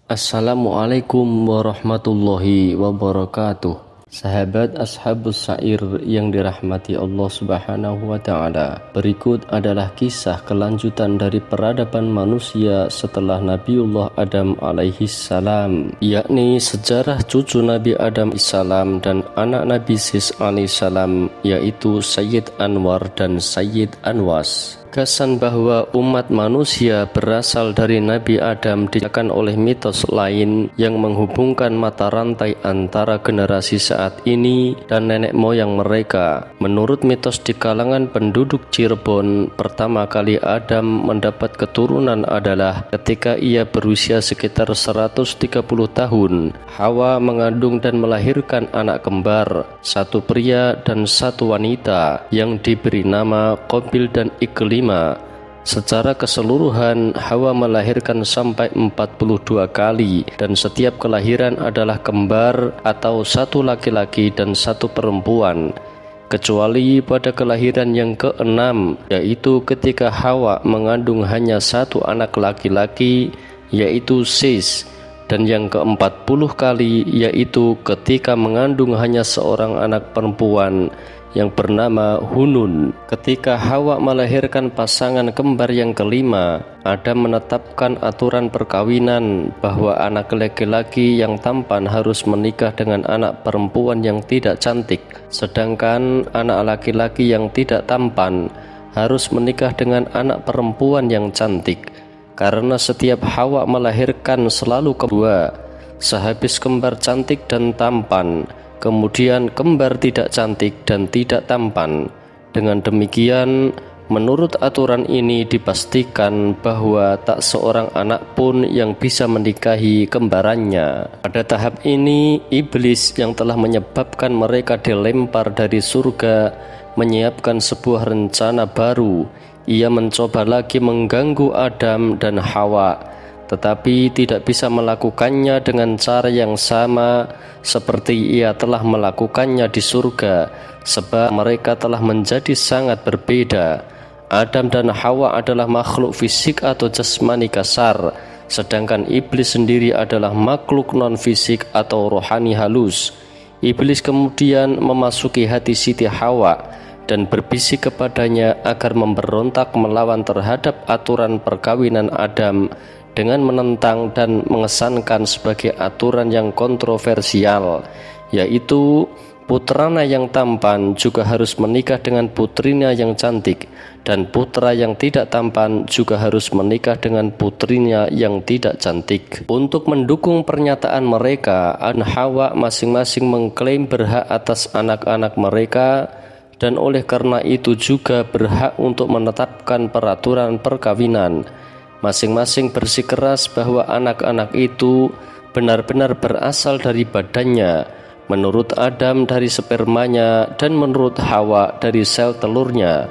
Assalamualaikum warahmatullahi wabarakatuh. Sahabat Ashabus Sa'ir yang dirahmati Allah Subhanahu wa Ta'ala, berikut adalah kisah kelanjutan dari peradaban manusia setelah Nabiullah Adam alaihi salam, yakni sejarah cucu Nabi Adam salam dan anak Nabi Sis alaihi salam, yaitu Sayyid Anwar dan Sayyid Anwas. Kesan bahwa umat manusia berasal dari Nabi Adam dijakan oleh mitos lain yang menghubungkan mata rantai antara generasi saat ini dan nenek moyang mereka. Menurut mitos di kalangan penduduk Cirebon, pertama kali Adam mendapat keturunan adalah ketika ia berusia sekitar 130 tahun. Hawa mengandung dan melahirkan anak kembar, satu pria dan satu wanita, yang diberi nama Qabil dan Iklim. Secara keseluruhan, Hawa melahirkan sampai 42 kali dan setiap kelahiran adalah kembar atau satu laki-laki dan satu perempuan, kecuali pada kelahiran yang keenam, yaitu ketika Hawa mengandung hanya satu anak laki-laki, yaitu Sis, dan yang ke-40 kali yaitu ketika mengandung hanya seorang anak perempuan yang bernama Hunun. Ketika Hawa melahirkan pasangan kembar yang kelima, Adam menetapkan aturan perkawinan bahwa anak laki-laki yang tampan harus menikah dengan anak perempuan yang tidak cantik, sedangkan anak laki-laki yang tidak tampan harus menikah dengan anak perempuan yang cantik. Karena setiap Hawa melahirkan selalu kedua, sehabis kembar cantik dan tampan, kemudian kembar tidak cantik dan tidak tampan. Dengan demikian, menurut aturan ini dipastikan bahwa tak seorang anak pun yang bisa menikahi kembarannya. Pada tahap ini, iblis yang telah menyebabkan mereka dilempar dari surga menyiapkan sebuah rencana baru. Ia mencoba lagi mengganggu Adam dan Hawa, tetapi tidak bisa melakukannya dengan cara yang sama seperti ia telah melakukannya di surga, sebab mereka telah menjadi sangat berbeda. Adam dan Hawa adalah makhluk fisik atau jasmani kasar, sedangkan iblis sendiri adalah makhluk non-fisik atau rohani halus. Iblis kemudian memasuki hati Siti Hawa dan berbisik kepadanya agar memberontak melawan terhadap aturan perkawinan Adam dengan menentang dan mengesankan sebagai aturan yang kontroversial, yaitu putranya yang tampan juga harus menikah dengan putrinya yang cantik, dan putra yang tidak tampan juga harus menikah dengan putrinya yang tidak cantik. Untuk mendukung pernyataan mereka, Adam dan Hawa masing-masing mengklaim berhak atas anak-anak mereka, dan oleh karena itu juga berhak untuk menetapkan peraturan perkawinan. Masing-masing bersikeras bahwa anak-anak itu benar-benar berasal dari badannya, menurut Adam dari spermanya dan menurut Hawa dari sel telurnya.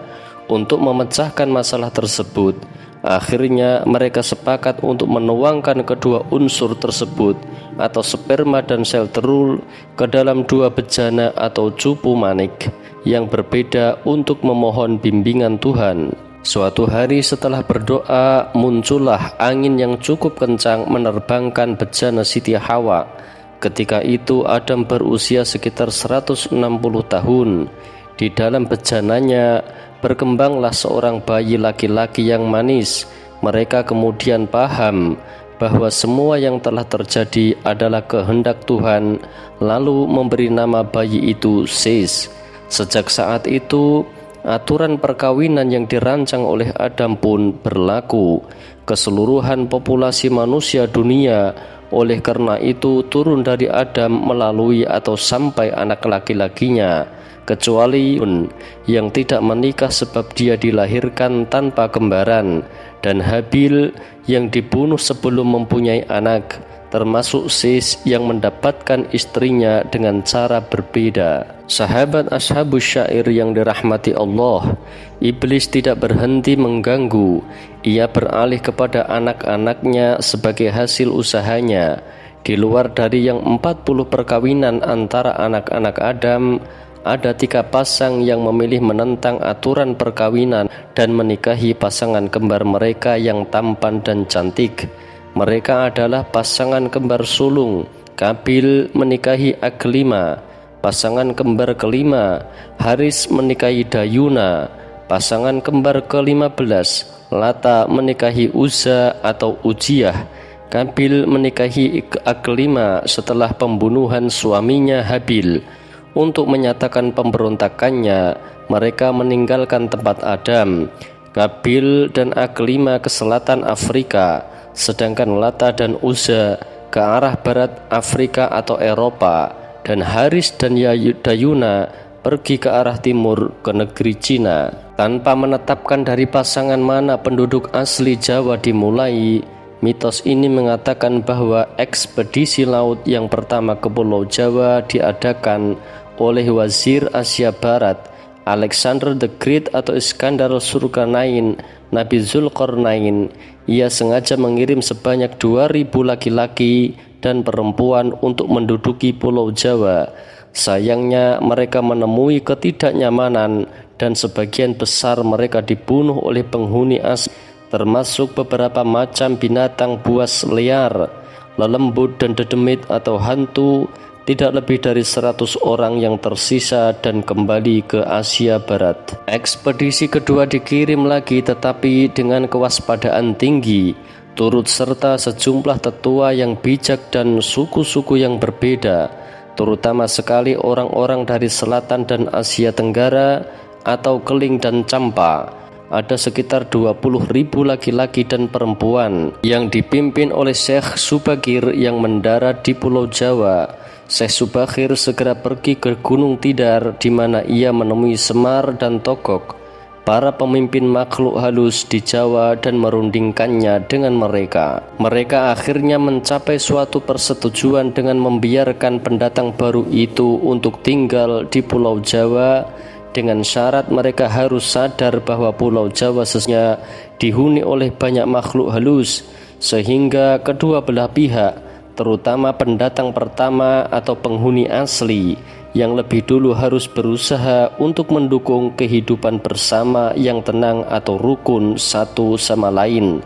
Untuk memecahkan masalah tersebut, akhirnya mereka sepakat untuk menuangkan kedua unsur tersebut atau sperma dan sel telur ke dalam dua bejana atau cupu manik yang berbeda untuk memohon bimbingan Tuhan. Suatu hari setelah berdoa, muncullah angin yang cukup kencang menerbangkan bejana Siti Hawa. Ketika itu Adam berusia sekitar 160 tahun. Di dalam bejananya berkembanglah seorang bayi laki-laki yang manis. Mereka kemudian paham bahwa semua yang telah terjadi adalah kehendak Tuhan, lalu memberi nama bayi itu Sis. Sejak saat itu, aturan perkawinan yang dirancang oleh Adam pun berlaku. Keseluruhan populasi manusia dunia oleh karena itu turun dari Adam melalui atau sampai anak laki-lakinya, kecuali yang tidak menikah sebab dia dilahirkan tanpa kembaran, dan Habil yang dibunuh sebelum mempunyai anak, termasuk Sis yang mendapatkan istrinya dengan cara berbeda. Sahabat Ashabus Syair yang dirahmati Allah, iblis tidak berhenti mengganggu. Ia beralih kepada anak-anaknya sebagai hasil usahanya. Di luar dari yang 40 perkawinan antara anak-anak Adam, ada 3 pasang yang memilih menentang aturan perkawinan dan menikahi pasangan kembar mereka yang tampan dan cantik. Mereka adalah pasangan kembar sulung. Kabil menikahi Aglima. Pasangan kembar kelima, Haris menikahi Dayuna. Pasangan kembar ke-15, Lata menikahi Uzza atau Ujiyah. Kabil menikahi Aglima setelah pembunuhan suaminya Habil. Untuk menyatakan pemberontakannya, mereka meninggalkan tempat Adam. Kabil dan Aglima ke selatan Afrika, sedangkan Lata dan Uzza ke arah barat Afrika atau Eropa, dan Haris dan Dayuna pergi ke arah timur ke negeri Cina. Tanpa menetapkan dari pasangan mana penduduk asli Jawa dimulai, mitos ini mengatakan bahwa ekspedisi laut yang pertama ke Pulau Jawa diadakan oleh Wazir Asia Barat Alexander the Great atau Iskandar Zulkarnain, Nabi Zulkarnain. Ia sengaja mengirim sebanyak 2.000 laki-laki dan perempuan untuk menduduki Pulau Jawa. Sayangnya mereka menemui ketidaknyamanan dan sebagian besar mereka dibunuh oleh penghuni asli, termasuk beberapa macam binatang buas liar, lelembut dan dedemit atau hantu. Tidak lebih dari 100 orang yang tersisa dan kembali ke Asia Barat. Ekspedisi kedua dikirim lagi, tetapi dengan kewaspadaan tinggi, turut serta sejumlah tetua yang bijak dan suku-suku yang berbeda, terutama sekali orang-orang dari selatan dan Asia Tenggara atau Keling dan Campa. Ada sekitar 20.000 laki-laki dan perempuan yang dipimpin oleh Syekh Subakir yang mendarat di Pulau Jawa. Syekh Subakir segera pergi ke Gunung Tidar, di mana ia menemui Semar dan Togok, para pemimpin makhluk halus di Jawa, dan merundingkannya dengan mereka. Mereka akhirnya mencapai suatu persetujuan dengan membiarkan pendatang baru itu untuk tinggal di Pulau Jawa, dengan syarat mereka harus sadar bahwa Pulau Jawa sesungguhnya dihuni oleh banyak makhluk halus, sehingga kedua belah pihak, terutama pendatang pertama atau penghuni asli, yang lebih dulu harus berusaha untuk mendukung kehidupan bersama yang tenang atau rukun satu sama lain.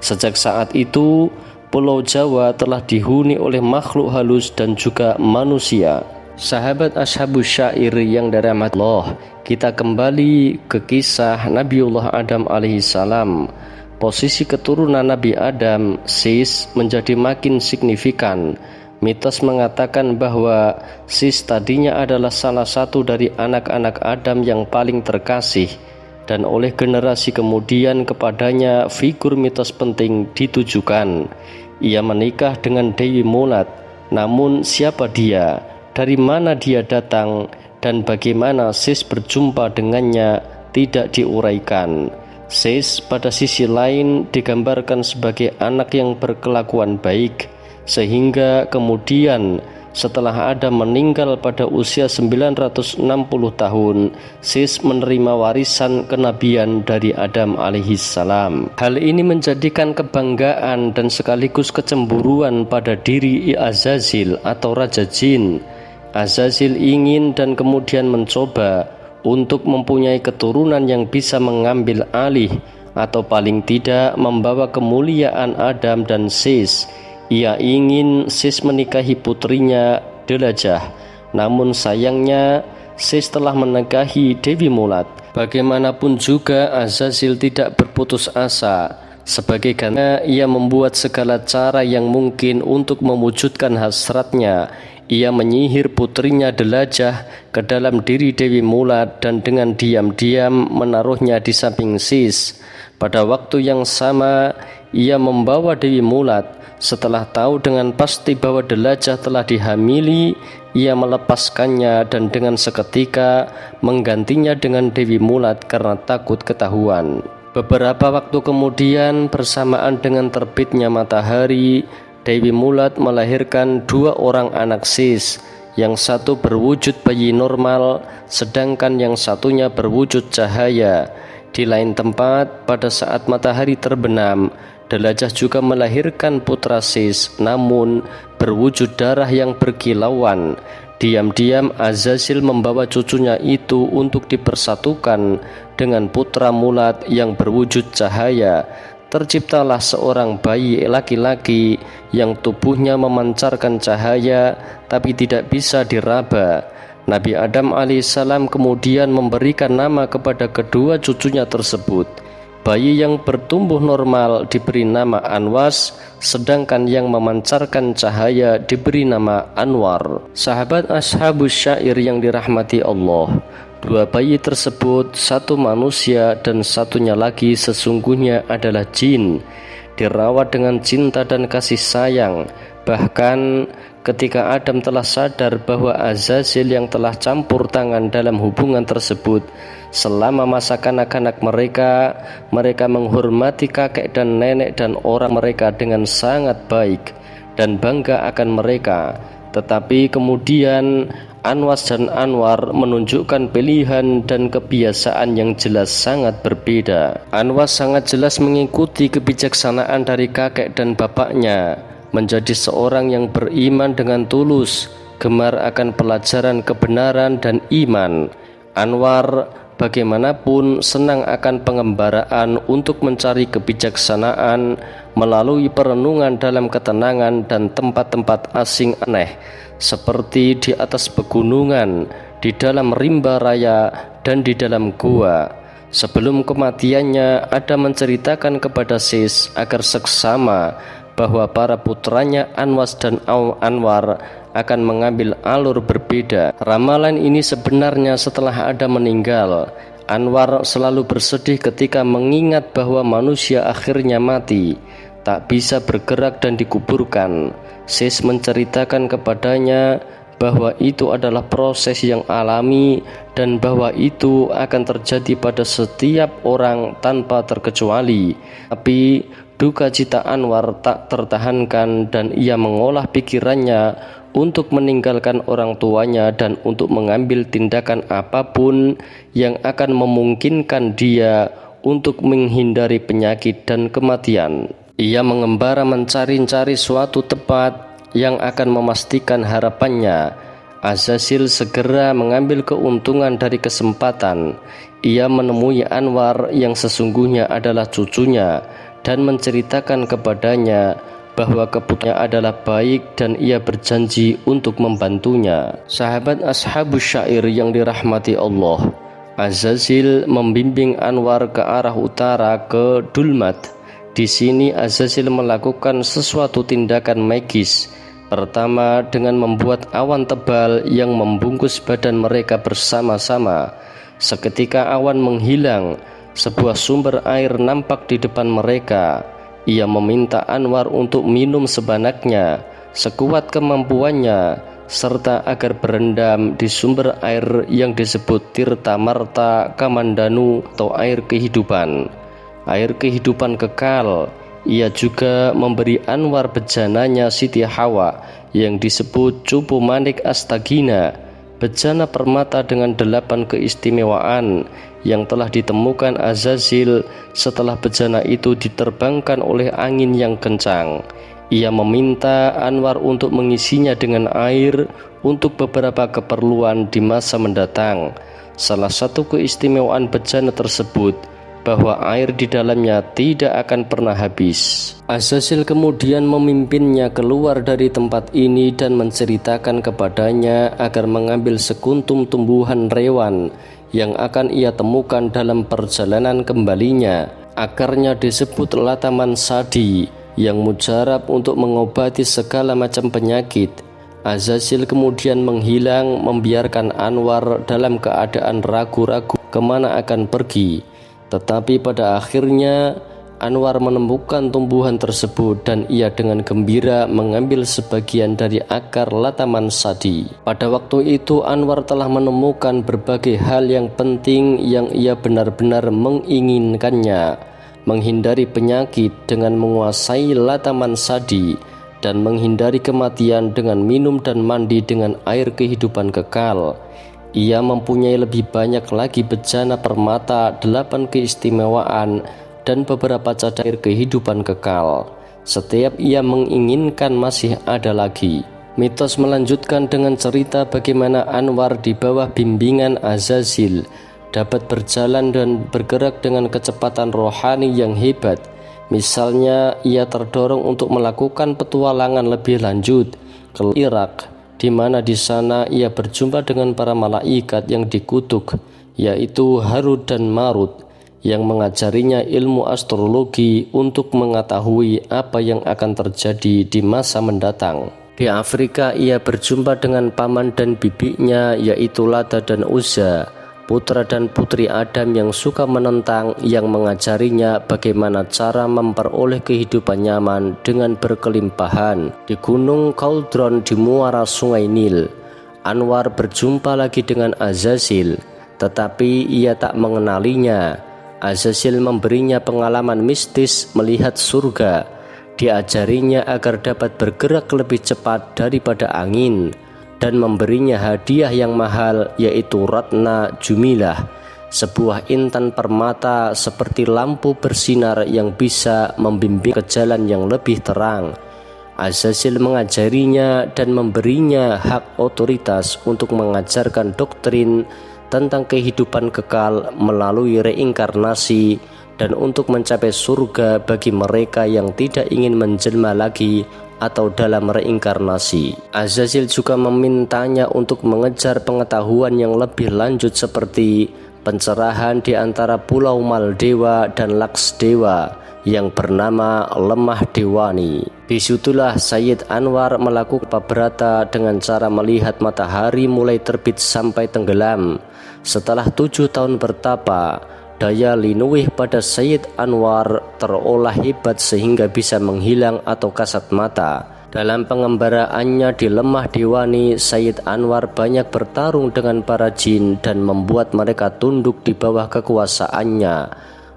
Sejak saat itu, Pulau Jawa telah dihuni oleh makhluk halus dan juga manusia. Sahabat Ashabus Syair yang dirahmati Allah, kita kembali ke kisah Nabiullah Adam alaihissalam. Posisi keturunan Nabi Adam, Sis, menjadi makin signifikan. Mitos mengatakan bahwa Sis tadinya adalah salah satu dari anak-anak Adam yang paling terkasih, dan oleh generasi kemudian kepadanya figur mitos penting ditujukan. Ia menikah dengan Dewi Mulat. Namun siapa dia, dari mana dia datang, dan bagaimana Sis berjumpa dengannya tidak diuraikan. Sis pada sisi lain digambarkan sebagai anak yang berkelakuan baik, sehingga kemudian setelah Adam meninggal pada usia 960 tahun, Sis menerima warisan kenabian dari Adam alaihissalam. Hal ini menjadikan kebanggaan dan sekaligus kecemburuan pada diri Azazil atau Raja Jin. Azazil ingin dan kemudian mencoba untuk mempunyai keturunan yang bisa mengambil alih atau paling tidak membawa kemuliaan Adam dan Sis. Ia ingin Sis menikahi putrinya Delajah. Namun sayangnya Sis telah menikahi Dewi Mulat. Bagaimanapun juga Azazil tidak berputus asa. Sebagai gantinya ia membuat segala cara yang mungkin untuk mewujudkan hasratnya. Ia menyihir putrinya Delajah ke dalam diri Dewi Mulat dan dengan diam-diam menaruhnya di samping Sis. Pada waktu yang sama, ia membawa Dewi Mulat. Setelah tahu dengan pasti bahwa Delajah telah dihamili, ia melepaskannya dan dengan seketika menggantinya dengan Dewi Mulat karena takut ketahuan. Beberapa waktu kemudian, bersamaan dengan terbitnya matahari, Dewi Mulat melahirkan 2 orang anak Sis. Yang satu berwujud bayi normal, sedangkan yang satunya berwujud cahaya. Di lain tempat, pada saat matahari terbenam, Delajah juga melahirkan putra Sis, namun berwujud darah yang berkilauan. Diam-diam Azazil membawa cucunya itu untuk dipersatukan dengan putra Mulat yang berwujud cahaya. Terciptalah seorang bayi laki-laki yang tubuhnya memancarkan cahaya tapi tidak bisa diraba. Nabi Adam alaihissalam kemudian memberikan nama kepada kedua cucunya tersebut. Bayi yang bertumbuh normal diberi nama Anwas, sedangkan yang memancarkan cahaya diberi nama Anwar. Sahabat Ashabus Syair yang dirahmati Allah, dua bayi tersebut, satu manusia dan satunya lagi sesungguhnya adalah jin, dirawat dengan cinta dan kasih sayang. Bahkan ketika Adam telah sadar bahwa Azazil yang telah campur tangan dalam hubungan tersebut selama masa kanak-kanak mereka menghormati kakek dan nenek dan orang mereka dengan sangat baik dan bangga akan mereka. Tetapi kemudian Anwas dan Anwar menunjukkan pilihan dan kebiasaan yang jelas sangat berbeda. Anwas sangat jelas mengikuti kebijaksanaan dari kakek dan bapaknya, menjadi seorang yang beriman dengan tulus, gemar akan pelajaran kebenaran dan iman. Anwar bagaimanapun senang akan pengembaraan untuk mencari kebijaksanaan melalui perenungan dalam ketenangan dan tempat-tempat asing aneh, seperti di atas pegunungan, di dalam rimba raya, dan di dalam gua. Sebelum kematiannya, Adam menceritakan kepada Sis agar seksama bahwa para putranya Anwas dan Anwar akan mengambil alur berbeda. Ramalan ini sebenarnya setelah Adam meninggal. Anwar selalu bersedih ketika mengingat bahwa manusia akhirnya mati, tak bisa bergerak dan dikuburkan. Sis menceritakan kepadanya bahwa itu adalah proses yang alami dan bahwa itu akan terjadi pada setiap orang tanpa terkecuali. Tapi duka cita Anwar tak tertahankan dan ia mengolah pikirannya untuk meninggalkan orang tuanya dan untuk mengambil tindakan apapun yang akan memungkinkan dia untuk menghindari penyakit dan kematian. Ia mengembara mencari-cari suatu tempat yang akan memastikan harapannya. Azazil segera mengambil keuntungan dari kesempatan. Ia menemui Anwar yang sesungguhnya adalah cucunya dan menceritakan kepadanya bahwa keputusannya adalah baik dan ia berjanji untuk membantunya. Sahabat Ashabus Syair yang dirahmati Allah, Azazil membimbing Anwar ke arah utara ke Dulmat. Di sini Azazil melakukan sesuatu tindakan magis. Pertama, dengan membuat awan tebal yang membungkus badan mereka bersama-sama. Seketika awan menghilang, sebuah sumber air nampak di depan mereka. Ia meminta Anwar untuk minum sebanaknya, sekuat kemampuannya, serta agar berendam di sumber air yang disebut Tirta Marta Kamandanu atau air kehidupan. Air kehidupan kekal. Ia juga memberi Anwar bejananya Siti Hawa yang disebut Cupu Manik Astagina, bejana permata dengan 8 keistimewaan yang telah ditemukan Azazil setelah bejana itu diterbangkan oleh angin yang kencang. Ia meminta Anwar untuk mengisinya dengan air untuk beberapa keperluan di masa mendatang. Salah satu keistimewaan bejana tersebut bahwa air di dalamnya tidak akan pernah habis. Azazil kemudian memimpinnya keluar dari tempat ini dan menceritakan kepadanya agar mengambil sekuntum tumbuhan rewan yang akan ia temukan dalam perjalanan kembalinya. Akarnya disebut lataman sadi yang mujarab untuk mengobati segala macam penyakit. Azazil kemudian menghilang, membiarkan Anwar dalam keadaan ragu-ragu kemana akan pergi. Tetapi pada akhirnya Anwar menemukan tumbuhan tersebut dan ia dengan gembira mengambil sebagian dari akar lataman sadi. Pada waktu itu Anwar telah menemukan berbagai hal yang penting yang ia benar-benar menginginkannya: menghindari penyakit dengan menguasai lataman sadi, dan menghindari kematian dengan minum dan mandi dengan air kehidupan kekal. Ia mempunyai lebih banyak lagi bejana permata, 8 keistimewaan, dan beberapa cacar kehidupan kekal. Setiap ia menginginkan masih ada lagi. Mitos melanjutkan dengan cerita bagaimana Anwar di bawah bimbingan Azazil dapat berjalan dan bergerak dengan kecepatan rohani yang hebat. Misalnya, ia terdorong untuk melakukan petualangan lebih lanjut ke Irak, di mana di sana ia berjumpa dengan para malaikat yang dikutuk, yaitu Harut dan Marut, yang mengajarinya ilmu astrologi untuk mengetahui apa yang akan terjadi di masa mendatang. Di Afrika ia berjumpa dengan paman dan bibinya, yaitu Lata dan Uzza, putra dan putri Adam yang suka menentang, yang mengajarinya bagaimana cara memperoleh kehidupan nyaman dengan berkelimpahan. Di Gunung Cauldron di muara Sungai Nil, Anwar berjumpa lagi dengan Azazil, tetapi ia tak mengenalinya. Azazil memberinya pengalaman mistis melihat surga, diajarinya agar dapat bergerak lebih cepat daripada angin, dan memberinya hadiah yang mahal, yaitu Ratna Jumilah, sebuah intan permata seperti lampu bersinar yang bisa membimbing ke jalan yang lebih terang. Azazil mengajarinya dan memberinya hak otoritas untuk mengajarkan doktrin tentang kehidupan kekal melalui reinkarnasi dan untuk mencapai surga bagi mereka yang tidak ingin menjelma lagi atau dalam reinkarnasi. Azazil juga memintanya untuk mengejar pengetahuan yang lebih lanjut seperti pencerahan di antara Pulau Maldewa dan Laksdewa yang bernama Lemah Dewani. Disitulah Sayyid Anwar melakukan pabrata dengan cara melihat matahari mulai terbit sampai tenggelam. Setelah 7 tahun bertapa, daya linuwih pada Sayyid Anwar terolah hebat sehingga bisa menghilang atau kasat mata. Dalam pengembaraannya di Lemah Dewani, Sayyid Anwar banyak bertarung dengan para jin dan membuat mereka tunduk di bawah kekuasaannya.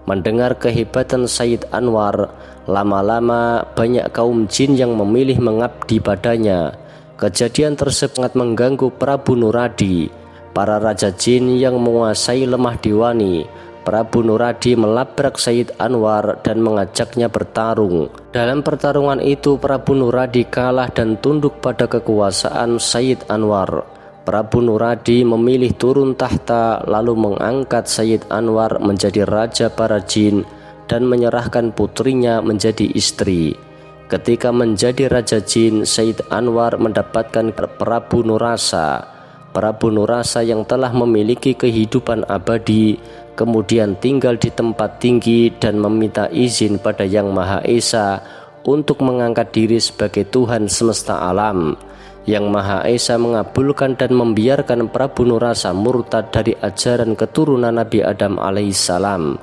Mendengar kehebatan Sayyid Anwar, lama-lama banyak kaum jin yang memilih mengabdi padanya. Kejadian tersebut sangat mengganggu Prabu Nuradi, para raja jin yang menguasai Lemah Dewani. Prabu Nuradi melabrak Sayyid Anwar dan mengajaknya bertarung. Dalam pertarungan itu, Prabu Nuradi kalah dan tunduk pada kekuasaan Sayyid Anwar. Prabu Nuradi memilih turun tahta lalu mengangkat Sayyid Anwar menjadi raja para jin dan menyerahkan putrinya menjadi istri. Ketika menjadi raja jin, Sayyid Anwar mendapatkan Prabu Nurasa. Prabu Nurasa yang telah memiliki kehidupan abadi kemudian tinggal di tempat tinggi dan meminta izin pada Yang Maha Esa untuk mengangkat diri sebagai Tuhan semesta alam. Yang Maha Esa mengabulkan dan membiarkan Prabu Nurasa murtad dari ajaran keturunan Nabi Adam alaihissalam.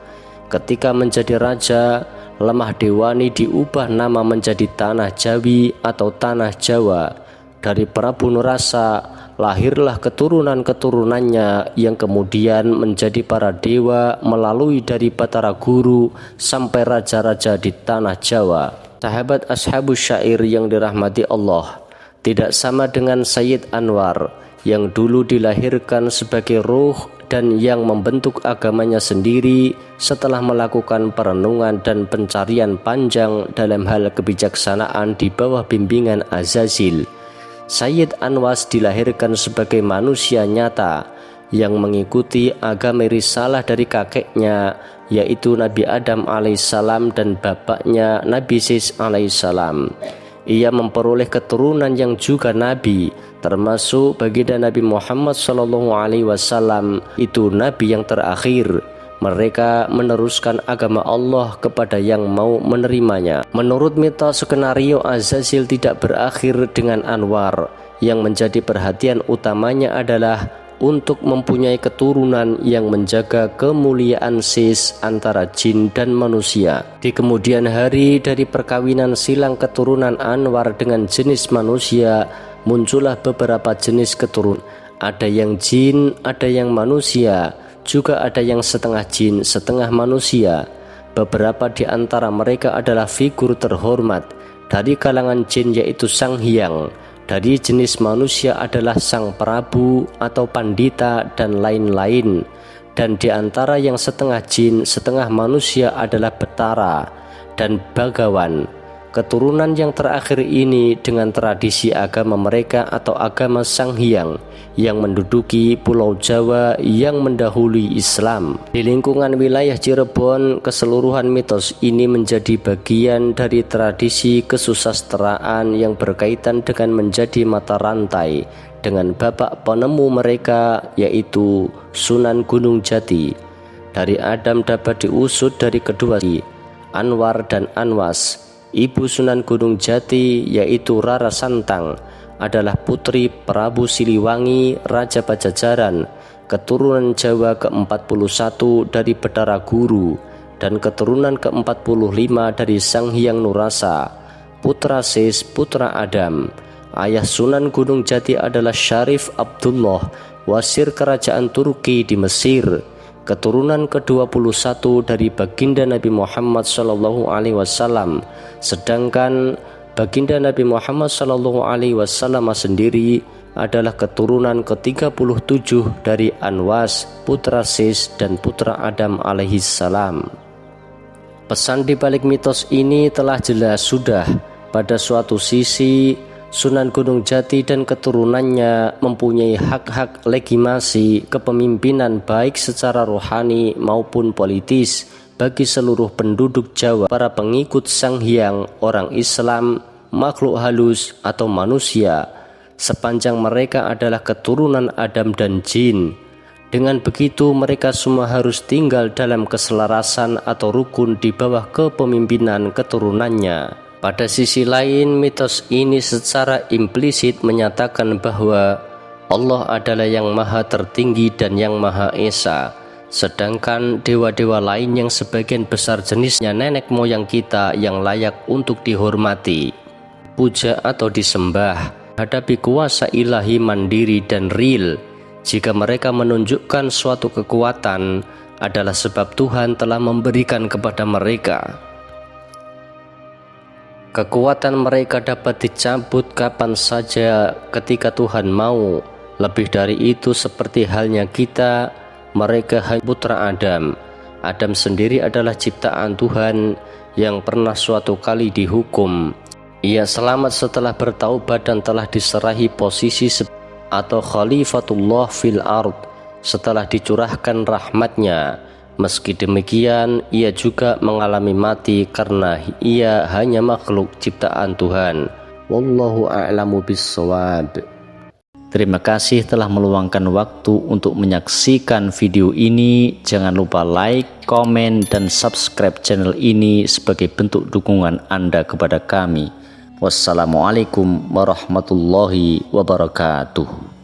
Ketika menjadi raja, Lemah Dewani diubah nama menjadi Tanah Jawi atau Tanah Jawa. Dari Prabu Nurasa lahirlah keturunan-keturunannya yang kemudian menjadi para dewa melalui dari Batara Guru sampai raja-raja di Tanah Jawa. Sahabat Ashabus Syair yang dirahmati Allah, tidak sama dengan Sayyid Anwar yang dulu dilahirkan sebagai ruh dan yang membentuk agamanya sendiri setelah melakukan perenungan dan pencarian panjang dalam hal kebijaksanaan di bawah bimbingan Azazil. Sayyid Anwar dilahirkan sebagai manusia nyata yang mengikuti agama risalah dari kakeknya, yaitu Nabi Adam alaihissalam dan bapaknya Nabi Sis alaihissalam. Ia memperoleh keturunan yang juga nabi, termasuk baginda Nabi Muhammad SAW, itu nabi yang terakhir. Mereka meneruskan agama Allah kepada yang mau menerimanya. Menurut mitos, skenario Azazil tidak berakhir dengan Anwar. Yang menjadi perhatian utamanya adalah untuk mempunyai keturunan yang menjaga kemuliaan sis antara jin dan manusia. Di kemudian hari, dari perkawinan silang keturunan Anwar dengan jenis manusia, muncullah beberapa jenis keturunan. Ada yang jin, ada yang manusia, juga ada yang setengah jin, setengah manusia. Beberapa di antara mereka adalah figur terhormat dari kalangan jin, yaitu Sang Hyang, Dari jenis manusia adalah sang prabu atau pandita dan lain-lain, dan di antara yang setengah jin setengah manusia adalah betara dan bagawan. Keturunan yang terakhir ini dengan tradisi agama mereka atau agama Sang Hyang yang menduduki Pulau Jawa yang mendahului Islam. Di lingkungan wilayah Cirebon, keseluruhan mitos ini menjadi bagian dari tradisi kesusastraan yang berkaitan dengan menjadi mata rantai dengan bapak penemu mereka, yaitu Sunan Gunung Jati. Dari Adam dapat diusut dari kedua Anwar dan Anwas. Ibu Sunan Gunung Jati yaitu Rara Santang adalah putri Prabu Siliwangi Raja Pajajaran, keturunan Jawa ke-41 dari Betara Guru, dan keturunan ke-45 dari Sang Hyang Nurasa, putra Sis, putra Adam. Ayah Sunan Gunung Jati adalah Syarif Abdullah, wasir kerajaan Turki di Mesir, keturunan ke-21 dari baginda Nabi Muhammad SAW, sedangkan baginda Nabi Muhammad SAW sendiri adalah keturunan ke-37 dari Anwas, putra Sis dan putra Adam alaihissalam. Pesan di balik mitos ini telah jelas sudah. Pada suatu sisi, Sunan Gunung Jati dan keturunannya mempunyai hak-hak legitimasi kepemimpinan baik secara rohani maupun politis bagi seluruh penduduk Jawa, para pengikut Sang Hyang, orang Islam, makhluk halus atau manusia, sepanjang mereka adalah keturunan Adam dan jin. Dengan begitu mereka semua harus tinggal dalam keselarasan atau rukun di bawah kepemimpinan keturunannya. Pada sisi lain, mitos ini secara implisit menyatakan bahwa Allah adalah yang maha tertinggi dan yang maha esa, sedangkan dewa-dewa lain yang sebagian besar jenisnya nenek moyang kita yang layak untuk dihormati, puja atau disembah, hadapi kuasa ilahi mandiri dan real. Jika mereka menunjukkan suatu kekuatan, adalah sebab Tuhan telah memberikan kepada mereka. Kekuatan mereka dapat dicabut kapan saja ketika Tuhan mau. Lebih dari itu, seperti halnya kita, mereka hanya putra Adam. Adam sendiri adalah ciptaan Tuhan yang pernah suatu kali dihukum. Ia selamat setelah bertaubat dan telah diserahi posisi atau khalifatullah fil ard setelah dicurahkan rahmatnya. Meski demikian, ia juga mengalami mati karena ia hanya makhluk ciptaan Tuhan. Wallahu a'lamu bissawab. Terima kasih telah meluangkan waktu untuk menyaksikan video ini. Jangan lupa like, komen, dan subscribe channel ini sebagai bentuk dukungan Anda kepada kami. Wassalamualaikum warahmatullahi wabarakatuh.